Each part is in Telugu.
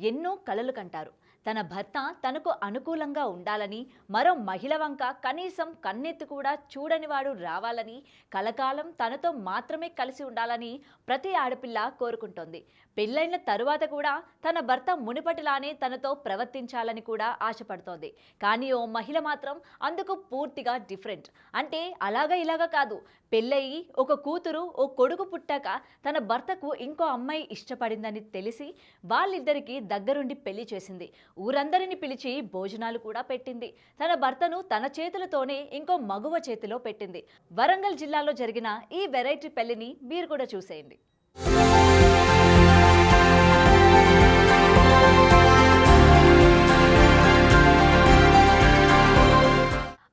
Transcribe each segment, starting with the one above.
ఎన్నో కలలు కంటారు. తన భర్త తనకు అనుకూలంగా ఉండాలని, మరో మహిళ వంక కనీసం కన్నెత్తి కూడా చూడని వాడు రావాలని, కలకాలం తనతో మాత్రమే కలిసి ఉండాలని ప్రతి ఆడపిల్ల కోరుకుంటోంది. పెళ్ళైన తరువాత కూడా తన భర్త మునిపటిలానే తనతో ప్రవర్తించాలని కూడా ఆశపడుతోంది. కానీ ఓ మహిళ మాత్రం అందుకు పూర్తిగా డిఫరెంట్. అంటే అలాగా ఇలాగా కాదు, పెళ్ళయి ఒక కూతురు ఓ కొడుకు పుట్టాక తన భర్తకు ఇంకో అమ్మాయి ఇష్టపడిందని తెలిసి వాళ్ళిద్దరికీ దగ్గరుండి పెళ్లి చేసింది. ఊరందరిని పిలిచి భోజనాలు కూడా పెట్టింది. తన భర్తను తన చేతులతోనే ఇంకో మగువ చేతిలో పెట్టింది. వరంగల్ జిల్లాలో జరిగిన ఈ వెరైటీ పెళ్లిని మీరు కూడా చూసేయండి.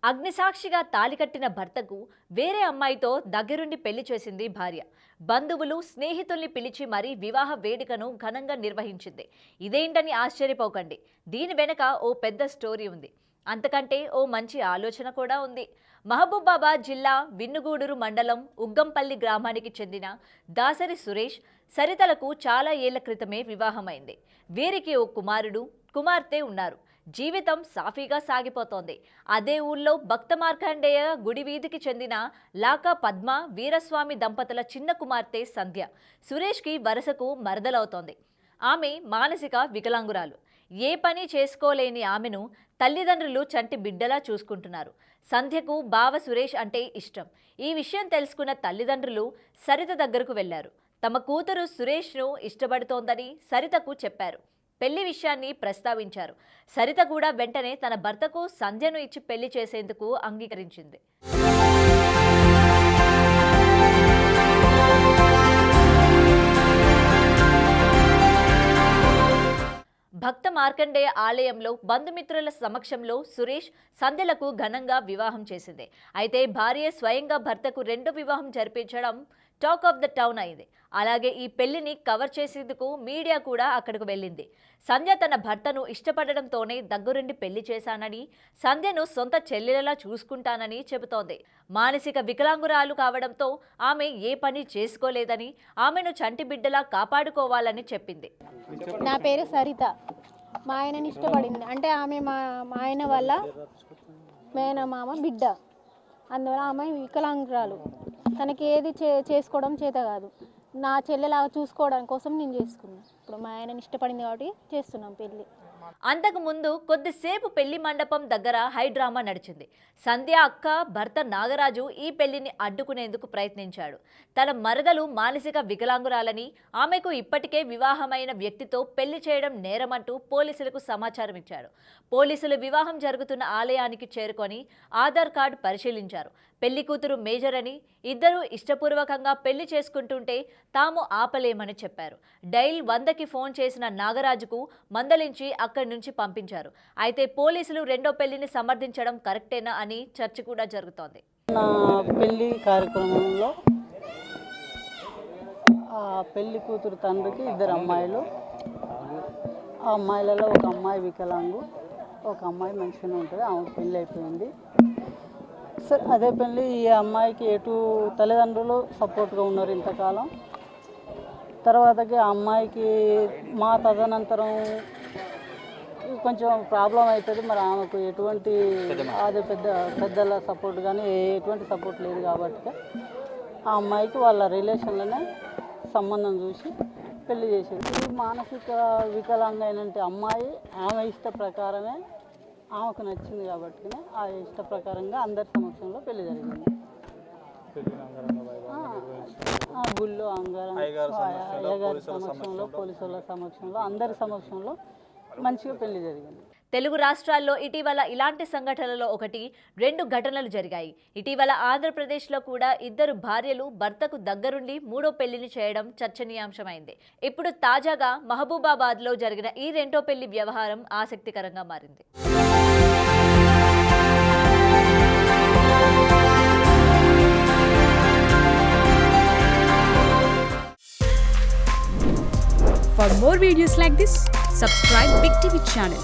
అగ్నిసాక్షిగా తాలికట్టిన భర్తకు వేరే అమ్మాయితో దగ్గరుండి పెళ్లి చేసింది భార్య. బంధువులు స్నేహితుల్ని పిలిచి మరీ వివాహ వేడుకను ఘనంగా నిర్వహించింది. ఇదేంటని ఆశ్చర్యపోకండి, దీని వెనక ఓ పెద్ద స్టోరీ ఉంది. అంతకంటే ఓ మంచి ఆలోచన కూడా ఉంది. మహబూబాబాద్ జిల్లా విన్నుగూడూరు మండలం ఉగ్గంపల్లి గ్రామానికి చెందిన దాసరి సురేష్, సరితలకు చాలా ఏళ్ల క్రితమే వివాహమైంది. వీరికి ఓ కుమారుడు, కుమార్తె ఉన్నారు. జీవితం సాఫీగా సాగిపోతోంది. అదే ఊళ్ళో భక్త మార్కండేయ గుడి వీధికి చెందిన లాకా పద్మ వీరస్వామి దంపతుల చిన్న కుమార్తె సంధ్య సురేష్కి వరుసకు మరదలవుతోంది. ఆమె మానసిక వికలాంగురాలు. ఏ పని చేసుకోలేని ఆమెను తల్లిదండ్రులు చంటి బిడ్డలా చూసుకుంటున్నారు. సంధ్యకు బావ సురేష్ అంటే ఇష్టం. ఈ విషయం తెలుసుకున్న తల్లిదండ్రులు సరిత దగ్గరకు వెళ్లారు. తమ కూతురు సురేష్ను ఇష్టపడుతోందని సరితకు చెప్పారు. పెళ్లి విషయాన్ని ప్రస్తావించారు. సరిత కూడా వెంటనే తన భర్తకు సంధ్యను ఇచ్చి పెళ్లి చేసేందుకు అంగీకరించింది. భక్త మార్కండేయ ఆలయంలో బంధుమిత్రుల సమక్షంలో సురేష్ సంధ్యలకు ఘనంగా వివాహం చేసింది. అయితే భార్య స్వయంగా భర్తకు రెండో వివాహం జరిపించడం టాక్ ఆఫ్ ద టౌన్ అయింది. అలాగే ఈ పెళ్లిని కవర్ చేసేందుకు మీడియా కూడా అక్కడికి వెళ్ళింది. సంధ్య తన భర్తను ఇష్టపడడంతోనే దగ్గరుండి పెళ్లి చేశానని, సంధ్యను సొంత చెల్లెలలా చూసుకుంటానని చెబుతోంది. మానసిక వికలాంగురాలు కావడంతో ఆమె ఏ పని చేసుకోలేదని, ఆమెను చంటి బిడ్డలా కాపాడుకోవాలని చెప్పింది. నా పేరు సరిత. మా ఆయనని ఇష్టపడింది. అంటే ఆమె మా ఆయన వల్ల మేనమామ బిడ్డ. అందువల్ల ఆమె వికలాంగురాలు. తనకి ఏది చేసుకోవడం చేత కాదు. నా చెల్లెలాగా చూసుకోవడం కోసం నేను చేసుకున్నాను. ఇప్పుడు మా ఆయనని ఇష్టపడింది కాబట్టి చేస్తున్నాం పెళ్ళి. అంతకుముందు కొద్దిసేపు పెళ్లి మండపం దగ్గర హైడ్రామా నడిచింది. సంధ్య అక్క భర్త నాగరాజు ఈ పెళ్లిని అడ్డుకునేందుకు ప్రయత్నించాడు. తన మరదలు మానసిక వికలాంగురాలని, ఆమెకు ఇప్పటికే వివాహమైన వ్యక్తితో పెళ్లి చేయడం నేరమంటూ పోలీసులకు సమాచారం ఇచ్చాడు. పోలీసులు వివాహం జరుగుతున్న ఆలయానికి చేరుకొని ఆధార్ కార్డు పరిశీలించారు. పెళ్లి కూతురు మేజర్ అని, ఇద్దరూ ఇష్టపూర్వకంగా పెళ్లి చేసుకుంటుంటే తాము ఆపలేమని చెప్పారు. డైల్ 100కి ఫోన్ చేసిన నాగరాజుకు మందలించి అక్కడి నుంచి పంపించారు. అయితే పోలీసులు రెండో పెళ్లిని సమర్థించడం కరెక్టేనా అని చర్చ కూడా జరుగుతోంది. నా పెళ్లి కార్యక్రమంలో పెళ్లి కూతురు తండ్రికి ఇద్దరు అమ్మాయిలు. ఆ అమ్మాయిలలో ఒక అమ్మాయి వికలాంగు, ఒక అమ్మాయి మంచిగానే ఉంటుంది. ఆమెకు పెళ్ళి అయిపోయింది. సరే, అదే పెళ్ళి ఈ అమ్మాయికి ఎటు తల్లిదండ్రులు సపోర్ట్గా ఉన్నారు ఇంతకాలం. తర్వాతకి ఆ అమ్మాయికి మా తదనంతరం కొంచెం ప్రాబ్లం అవుతుంది. మరి ఆమెకు ఎటువంటి అదే పెద్దల సపోర్ట్ కానీ ఎటువంటి సపోర్ట్ లేదు కాబట్టి ఆ అమ్మాయికి వాళ్ళ రిలేషన్లోనే సంబంధం చూసి పెళ్లి చేసేది. ఈ మానసిక వికలాంగ అయినంటే అమ్మాయి ఆమె ఇష్ట ప్రకారమే, ఆమెకు నచ్చింది కాబట్టి ఆ ఇష్ట ప్రకారంగా అందరి సమక్షంలో పెళ్లి జరిగింది. గుళ్ళో అయ్యగారి సమక్షంలో, పోలీసుల సమక్షంలో, అందరి సమక్షంలో మంచిగా పెళ్లి జరిగింది. తెలుగు రాష్ట్రాల్లో ఇటీవల ఇలాంటి సంఘటనలో 1-2 ఘటనలు జరిగాయి. ఇటీవల ఆంధ్రప్రదేశ్లో కూడా ఇద్దరు భార్యలు భర్తకు దగ్గరుండి మూడో పెళ్లిని చేయడం చర్చనీయాంశమైంది. ఇప్పుడు తాజాగా మహబూబాబాద్లో జరిగిన ఈ రెండో పెళ్లి వ్యవహారం ఆసక్తికరంగా మారింది. For more videos like this, subscribe Big TV channel.